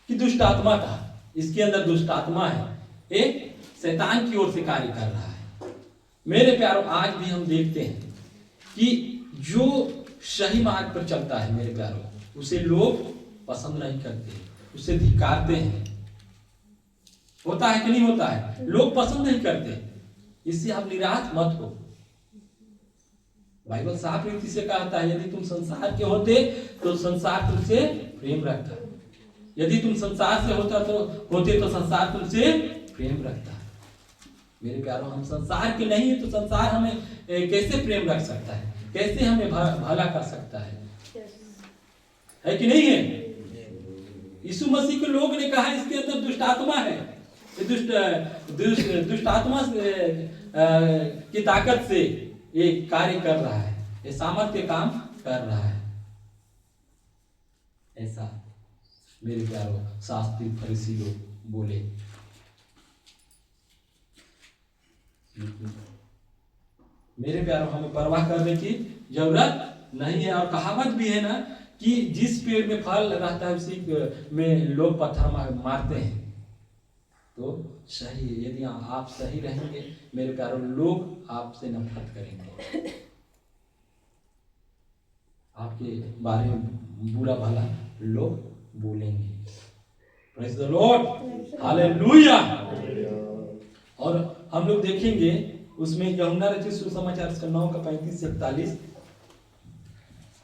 कि दुष्ट आत्मा था, इसके अंदर दुष्ट आत्मा है, एक शैतान की ओर से कार्य कर रहा है। मेरे प्यारों, आज भी हम देखते हैं कि जो सही मार्ग पर चलता है मेरे प्यारों, उसे लोग पसंद नहीं करते, उसे धिक्कारते हैं। होता है कि नहीं होता है? लोग पसंद नहीं करते, इससे आप निराश मत हो। बाइबल साफ रीति से कहता है, यदि तुम संसार के होते तो संसार तुमसे प्रेम रखता, यदि तुम संसार से होते तो संसार तुमसे प्रेम रखता। मेरे प्यारों, हम संसार के नहीं है तो संसार हमें कैसे प्रेम रख सकता है, कैसे हमें भला कर सकता है कि नहीं है? यीशु मसीह के लोग ने कहा इसके अंदर दुष्ट आत्मा है, दुष्ट आत्मा की ताकत से ये कार्य कर रहा है, ये सामर्थ्य काम कर रहा है। ऐसा मेरे प्यारों शास्त्री फरीसी लोग बोले। मेरे प्यारों, हमें परवाह करने की जरूरत नहीं है। और कहावत भी है ना कि जिस पेड़ में फल रहता है उसी में लोग पत्थर मारते हैं। तो सही, यदि आप सही रहेंगे मेरे प्यारों, लोग आपसे नफरत करेंगे, आपके बारे में बुरा भला लोग बोलेंगे। Praise the Lord, hallelujah. और हम लोग देखेंगे उसमें यूहन्ना रचित सुसमाचार उसका 9 का 35 से 41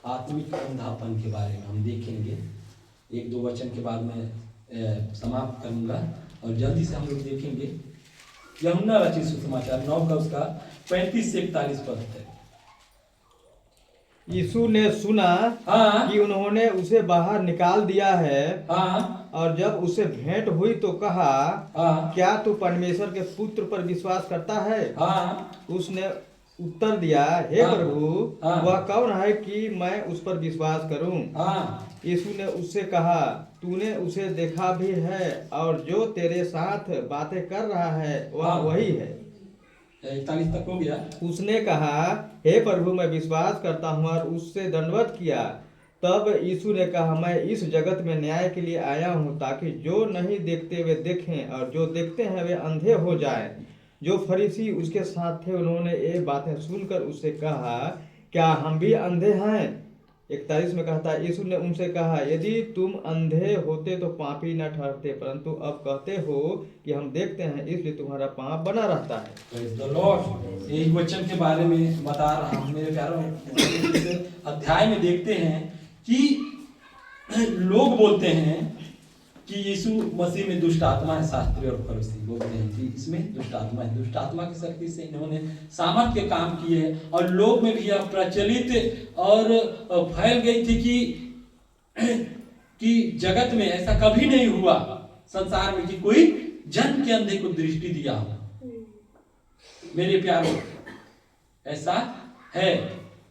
आत्मिक अंधापन के बारे में हम देखेंगे। 1-2 वचन के बाद मैं समाप्त करूंगा और जल्दी से हम लोग देखेंगे यूहन्ना रचित सुसमाचार 9 का उसका 35 से 41 पद है। यीशु ने सुना हाँ, कि उन्होंने उसे बाहर निकाल दिया है। हाँ, और जब उसे भेंट हुई तो कहा, हाँ, क्या तू परमेश्वर के पुत्र पर विश्वास करता है? हाँ, उसने उत्तर दिया, हे हाँ, प्रभु, हाँ, वह कौन है कि मैं उस पर विश्वास करूं? हाँ, यीशु ने उससे कहा, तूने उसे देखा भी है और जो तेरे साथ बातें कर रहा है वह हाँ। वही है। 41 तक हो गया। उसने कहा, हे प्रभु, मैं विश्वास करता हूँ, और उससे दंडवत किया। तब यीशु ने कहा, मैं इस जगत में न्याय के लिए आया हूँ, ताकि जो नहीं देखते वे देखें और जो देखते हैं वे अंधे हो जाएं। जो फरीसी उसके साथ थे उन्होंने ये बातें सुनकर उससे कहा, क्या हम भी अंधे हैं? 41 में कहता है, यीशु ने उनसे कहा, यदि तुम अंधे होते तो पापी न ठहरते, परंतु अब कहते हो कि हम देखते हैं, इसलिए तुम्हारा पाप बना रहता है। Praise the Lord। एक वचन के बारे में बता रहा हूं मेरे प्यारों। इस अध्याय में देखते हैं कि लोग बोलते हैं कि यीशु मसीह में दुष्ट आत्मा है। शास्त्री और फरीसी बोलते हैं कि इसमें दुष्ट आत्मा है। दुष्ट आत्मा की शक्ति से इन्होंने सामर्थ्य के काम किए और लोग में भी यह प्रचलित और फैल गई थी कि जगत में ऐसा कभी नहीं हुआ संसार में कि कोई जन के अंधे को दृष्टि दिया हो। मेरे प्यारों, ऐसा है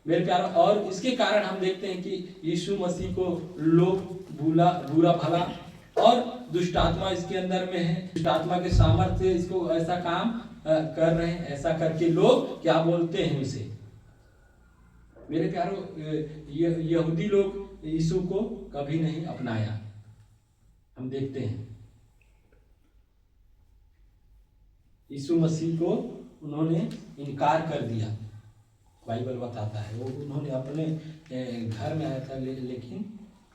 मेरे प्यारों। और इसके कारण हम देखते हैं कि यीशु मसीह को लोग बुरा भला और दुष्ट आत्मा इसके अंदर में है, दुष्ट आत्मा के सामर्थ्य से इसको ऐसा काम कर रहे हैं। ऐसा करके लोग क्या बोलते हैं उसे? मेरे प्यारों, यहूदी लोग यीशु को कभी नहीं अपनाया। हम देखते हैं यीशु मसीह को उन्होंने इनकार कर दिया। बाइबल बताता है वो उन्होंने अपने घर में आया था लेकिन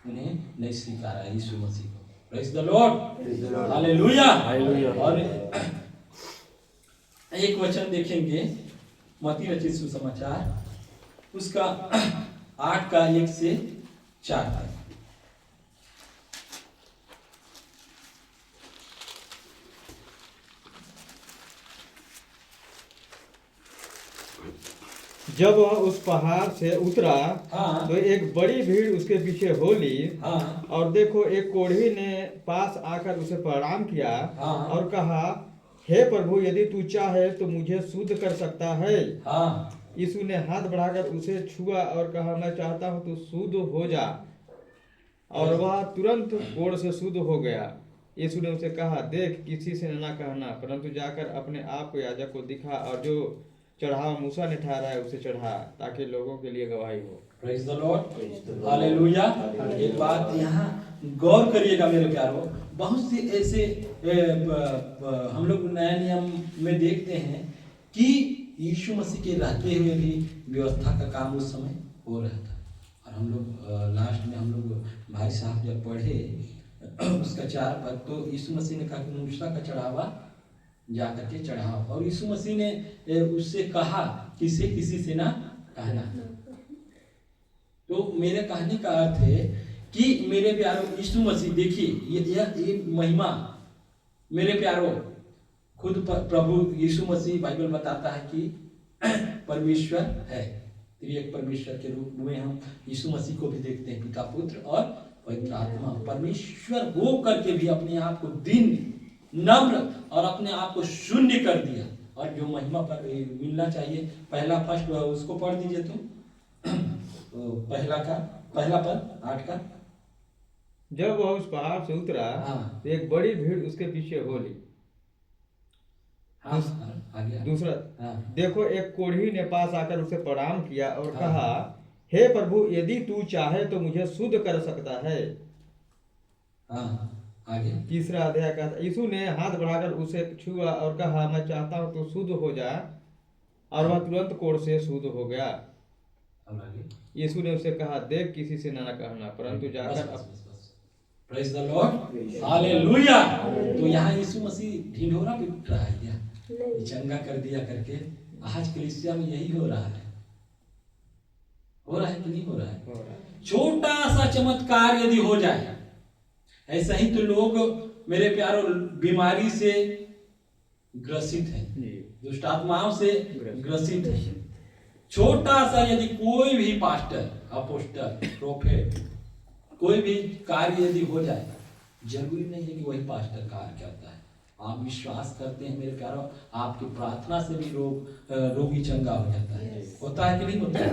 उन्हें नहीं स्वीकारा यीशु मसीह को। Praise the Lord, hallelujah. और एक वचन देखेंगे मत्ती रचित सुसमाचार उसका 8 का 1 से 4 तक। जब वह उस पहाड़ से उतरा, हाँ, तो एक बड़ी भीड़ उसके पीछे हो ली। हाँ, और देखो, एक कोढ़ी ने पास आकर उसे प्रणाम किया। हाँ, और कहा, हे प्रभु, यदि तू चाहे तो मुझे शुद्ध कर सकता है। हाँ, यीशु ने हाथ बढ़ाकर उसे छुआ और कहा, मैं चाहता हूँ तू शुद्ध हो जा। और वह तुरंत कोढ़ से शुद्ध हो गया। यीशु ने उसे कहा, देख, किसी से न कहना, परंतु जाकर अपने आप को याजक को दिखा, और जो चढ़ावा मूसा ने ठहराया है उसे चढ़ा, ताकि लोगों के लिए गवाही हो। Praise the Lord, hallelujah. एक बात यहाँ गौर करिएगा मेरे प्यारों, बहुत से ऐसे हम लोग नए नियम में देखते हैं कि यीशु मसीह के रहते हुए भी व्यवस्था का काम उस समय हो रहा था। और हम लोग लास्ट में हम लोग भाई साहब जब पढ़े उसका 4 पद, तो यीशु मसीह ने कहा कि मूसा का चढ़ावा जा करके चढ़ाओ। और यीशु मसीह ने उससे कहा किसी से ना कहना। तो मेरे कहने का अर्थ है कि मेरे प्यारों, यीशु मसीह देखिए ये महिमा मेरे प्यारों खुद प्रभु यीशु मसीह बाइबल बताता है कि परमेश्वर है। त्रिएक परमेश्वर के रूप में हम यीशु मसीह को भी देखते हैं, पिता पुत्र और पवित्र आत्मा। परमेश्वर हो करके भी अपने आप को दीन, नम्र और अपने आप को शून्य कर दिया, और जो महिमा पर मिलना चाहिए। पहला फर्स्ट उसको पढ़ दीजिए तुम, पहला पद 8 का। जब वह उस पहाड़ से उतरा तो एक बड़ी भीड़ उसके पीछे हो ली। दूसरा, देखो एक कोढ़ी ने पास आकर उसे प्रणाम किया और कहा, हे प्रभु, यदि तू चाहे तो मुझे शुद्ध कर सकता है। आगे तीसरा अध्याय का, यीशु ने हाथ बढ़ाकर उसे छुआ और कहा, मैं चाहता हूं तो शुद्ध हो जा, और वह तुरंत कोढ़ से शुद्ध हो गया। यीशु ने उसे कहा, देख, किसी से ना कहना, परंतु जाकर प्रेज़ द लॉर्ड, हालेलुया। तो यहाँ यीशु मसीह ढिंढोरा पिट रहा है क्या? चंगा कर दिया करके। आज कलीसिया में यही हो रहा है कि नहीं हो रहा है? छोटा सा चमत्कार यदि हो जाए, ऐसा ही तो लोग मेरे प्यारों बीमारी से ग्रसित हैं, दुष्ट आत्माओं से ग्रसित हैं। छोटा सा यदि कोई भी पास्टर, अपोस्टल, प्रोफेट, कोई भी कार्य यदि हो जाए, जरूरी नहीं है कि वही पास्टर कार्य करता है। आप विश्वास करते हैं मेरे प्यारों, आपकी प्रार्थना से भी रोगी चंगा हो जाता है। होता है कि नहीं होता है?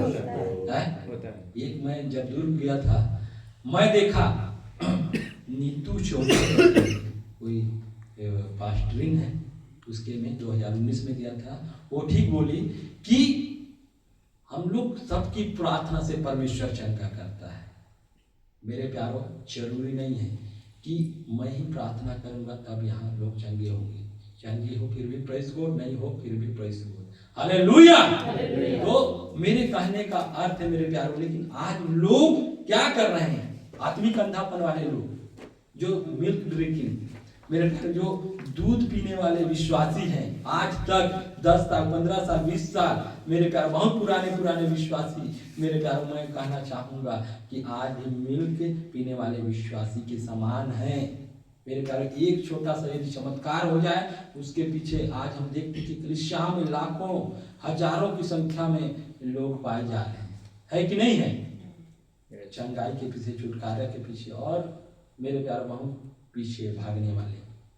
एक मैं जब दूर गया था, मैं देखा नीतू चौधरी कोई पास्टरिंग है, उसके में 2019 में गया था। वो ठीक बोली कि हम लोग सबकी प्रार्थना से परमेश्वर चंगा करता है। मेरे प्यारों, जरूरी नहीं है कि मैं ही प्रार्थना करूंगा तब यहाँ लोग चंगे होंगे। चंगे हो फिर भी प्रेज़ गॉड, नहीं हो फिर भी प्रेज़ गॉड, हालेलुया। तो मेरे कहने का अर्थ है मेरे प्यारों, लेकिन आज लोग क्या कर रहे हैं? आत्मिक अंधापन वाले लोग, जो मिल्क ड्रिंकिंग, मेरे प्यारे, जो दूध पीने वाले विश्वासी हैं, आज तक 10 साल, 15 साल, 20 साल, मेरे प्यारे, बहुत पुराने विश्वासी, मेरे प्यारों, मैं कहना चाहूंगा कि आज भी मिल्क पीने वाले विश्वासी के समान हैं। मेरे प्यारे, एक छोटा सा यदि चमत्कार हो जाए, उसके पीछे आज हम देखते कि कलीसियाओं में लाखों, हजारों की संख्या में लोग पाए जा रहे हैं, है कि नहीं है? चंगाई के पीछे, छुटकारा के पीछे, और मेरे प्यारे, बहुत पीछे भागने वाले,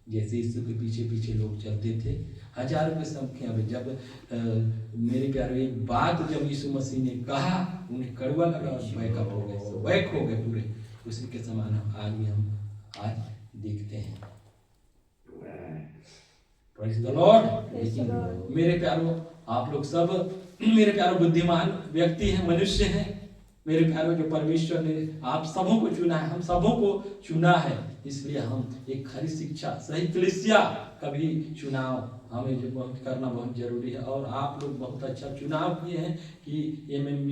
जैसे यीशु के पीछे पीछे लोग चलते थे, हजारों की संख्या में। जब मेरे प्यारे, एक बात जब यीशु मसीह ने कहा, उन्हें कड़वा लगा और बैकअप हो गए, बैक हो गए पूरे। उसी के समान आज भी हम आज देखते हैं। Praise the Lord. लेकिन मेरे प्यारों, आप लोग सब मेरे प्यारों बुद्धिमान व्यक्ति हैं, मनुष्य हैं मेरे प्यारों, जो परमेश्वर ने आप सबों को चुना है, हम सबों को चुना है। इसलिए हम एक खरी शिक्षा, सही कलीसिया का भी चुनाव हमें जो बहुत करना बहुत जरूरी है। और आप लोग बहुत अच्छा चुनाव किए हैं कि MMB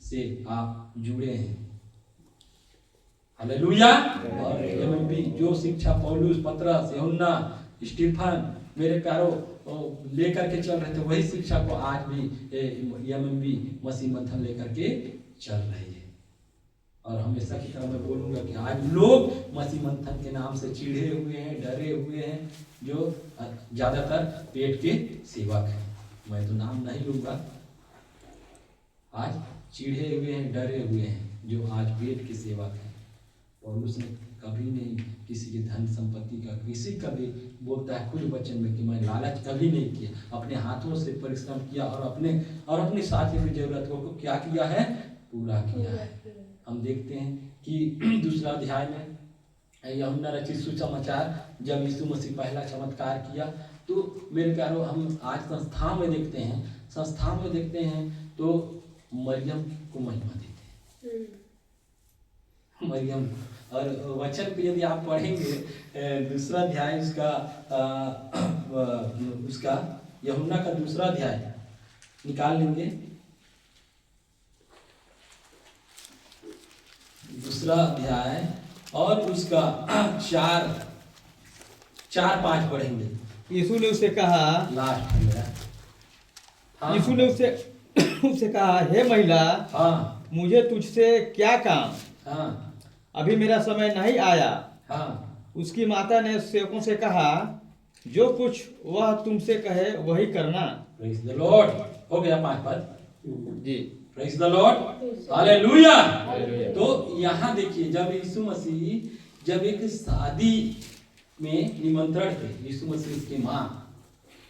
से आप जुड़े हैं, हालेलुया। और MMB जो शिक्षा पौलुस, पतरस, यूहन्ना, स्टीफन मेरे प्यारों लेकर के चल रहे थे, वही शिक्षा को आज भी MMB मसीह मंथन लेकर के चल रही है। और हमेशा की तरह मैं बोलूंगा कि आज लोग मसीह मंथन के नाम से चिढ़े हुए हैं, डरे हुए हैं, जो ज्यादातर पेट के सेवक हैं। मैं तो नाम नहीं लूंगा, आज चिढ़े हुए हैं, डरे हुए हैं, जो आज पेट के सेवक हैं। और उसने कभी नहीं किसी की धन संपत्ति का, किसी का भी बोलता है खुद वचन में कि मैं लालच कभी नहीं किया, अपने हाथों से परिश्रम किया और अपने साथी की जरूरतों को क्या किया है? पूरा किया है। हम देखते हैं कि दूसरा अध्याय में यूहन्ना रचित सुसमाचार, जब यीशु मसीह पहला चमत्कार किया, तो मेरे प्यारों, हम आज संस्थाओं में देखते हैं तो मरियम को महिमा देते हैं, मरियम। और वचन को यदि आप पढ़ेंगे, दूसरा अध्याय उसका यूहन्ना का दूसरा अध्याय निकाल लेंगे, दूसरा अध्याय और उसका 4-5 पढ़ेंगे। यीशु ने उसे कहा, लास्ट में मेरा, हाँ, यीशु ने उससे कहा, हे महिला, हाँ, मुझे तुझसे क्या काम? हाँ, अभी मेरा समय नहीं आया। हाँ। उसकी माता ने सेवकों से कहा, जो कुछ वह तुमसे कहे वही करना। Praise the Lord. हो गया 5 पद। जी, praise the Lord, hallelujah. Hallelujah. तो यहाँ देखिए, जब यीशु मसीह जब एक शादी में निमंत्रण थे यीशु मसीह की माँ,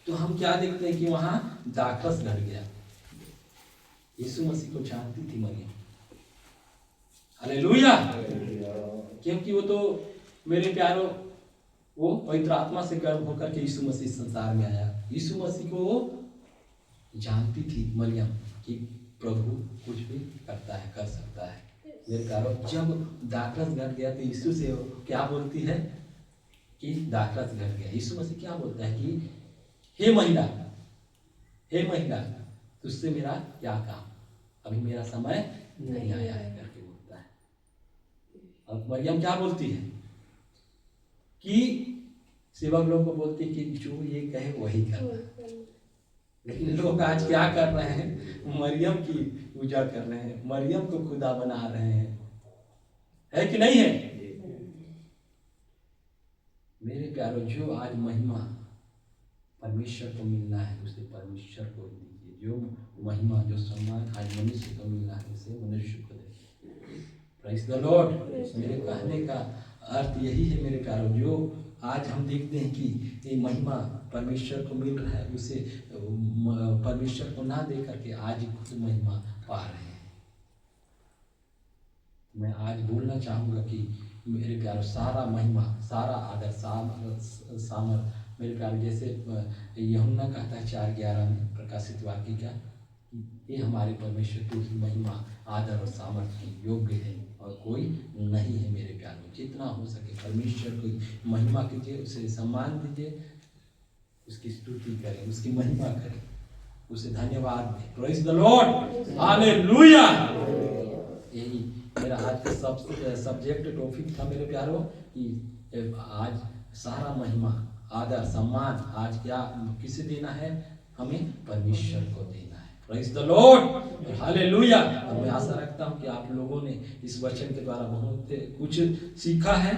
तो हम क्या देखते हैं कि वहां दाखरस घट गया। यीशु मसीह को जानती थी मरियम, हालेलुया। क्योंकि वो तो मेरे प्यारो वो पवित्र आत्मा से गर्भ होकर के यीशु मसीह संसार में आया। यीशु मसीह को वो जानती थी मरियम कि प्रभु कुछ भी करता है, कर सकता है। मेरे प्यारो, जब दाखरस घट गया तो यीशु से क्या बोलती है कि दाखरस घट गया। यीशु मसीह क्या बोलता है कि हे महिला, तुझसे मेरा क्या काम, अभी मेरा समय नहीं आया है करके बोलता है। और मरियम क्या बोलती है कि सेवक लोग को बोलती है कि जो ये कहे वही करना। लेकिन लोग आज क्या कर रहे हैं, मरियम की पूजा कर रहे हैं, मरियम को खुदा बना रहे हैं, है कि नहीं है? मेरे प्यारो, जो आज महिमा परमेश्वर को मिलना है उसे परमेश्वर को दीजिए। जो महिमा, जो सम्मान आज मनुष्य को मिलना है उसे मनुष्य को दीजिए। Praise the Lord. मेरे कहने का अर्थ यही है मेरे प्यारो, जो आज हम देखते हैं कि ये महिमा परमेश्वर को मिल रहा है, उसे परमेश्वर को ना दे करके आज खुद महिमा पा रहे हैं। मैं आज बोलना चाहूँगा कि मेरे प्यारो, सारा महिमा, सारा आदर, सामर्थ मेरे प्यारो, जैसे यूहन्ना कहता है 4:11 में प्रकाशित वाक्य का, ये हमारे परमेश्वर की ही महिमा, आदर और सामर्थ की योग्य है और कोई नहीं है। मेरे प्यारो, जितना हो सके परमेश्वर को महिमा कीजिए, उसे सम्मान दीजिए, उसकी स्तुति करें, उसकी महिमा करें, उसे धन्यवाद दें। Praise the Lord, hallelujah. यही मेरा आज का सब्जेक्ट टॉपिक था मेरे प्यारो, कि आज सारा महिमा, आदर, सम्मान आज क्या किसे देना है, हमें परमेश्वर को देना है। Praise the Lord, hallelujah. और मैं आशा रखता हूं कि आप लोगों ने इस वचन के द्वारा बहुत कुछ सीखा है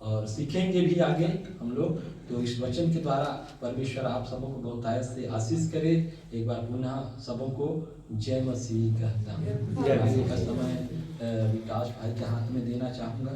और सीखेंगे भी आगे हम लोग। तो इस वचन के द्वारा परमेश्वर आप सबों को बहुतायत से आशीष करे। एक बार पुनः सबों को जय मसीह कहता हूँ। आगे का समय विकास भाई के हाथ में देना चाहूँगा।